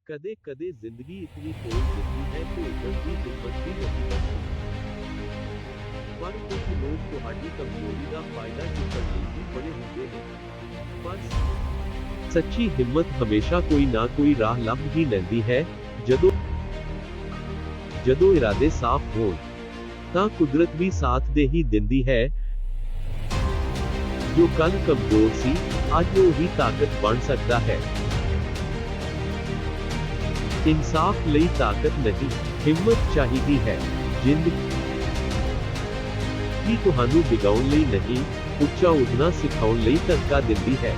ਕਦੇ-ਕਦੇ ਜ਼ਿੰਦਗੀ ਇਤਨੀ ਤੋੜ ਦਿੰਦੀ ਹੈ ਕਿ ਉੱਠਣ ਦੀ ਹਿੰਮਤ ਵੀ ਨਹੀਂ ਬਣਦੀ। ਪਰ ਕੁਝ ਲੋਕ ਤੁਹਾਡੀ ਕਮਜ਼ੋਰੀ ਦਾ ਫਾਇਦਾ ਚੁੱਕਣ ਲਈ ਵੀ ਬੜੇ ਹੁੰਦੇ ਨੇ। ਪਰ ਸੱਚੀ ਹਿੰਮਤ ਹਮੇਸ਼ਾ ਕੋਈ ਨਾ ਕੋਈ ਰਾਹ ਲੱਭ ਹੀ ਲੈਂਦੀ ਹੈ। ਜਦੋਂ ਇਰਾਦੇ ਸਾਫ਼ ਹੋਣ, ਤਾਂ ਕੁਦਰਤ ਵੀ ਸਾਥ ਦੇ ਹੀ ਦਿੰਦੀ ਹੈ। ਜੋ ਕੱਲ ਕਮਜ਼ੋਰ ਸੀ, ਅੱਜ ਉਹ ਹੀ ਤਾਕਤ ਬਣ ਸਕਦਾ ਹੈ। ਇਨਸਾਫ ਲਈ ਤਾਕਤ ਨਹੀਂ, ਹਿੰਮਤ ਚਾਹੀਦੀ ਹੈ। ਜ਼ਿੰਦਗੀ ਤੁਹਾਨੂੰ ਡਿਗਾਉਣ ਲਈ ਨਹੀਂ, ਉੱਚਾ ਉੱਠਣਾ ਸਿਖਾਉਣ ਲਈ ਧੱਕਾ ਦਿੰਦੀ ਹੈ।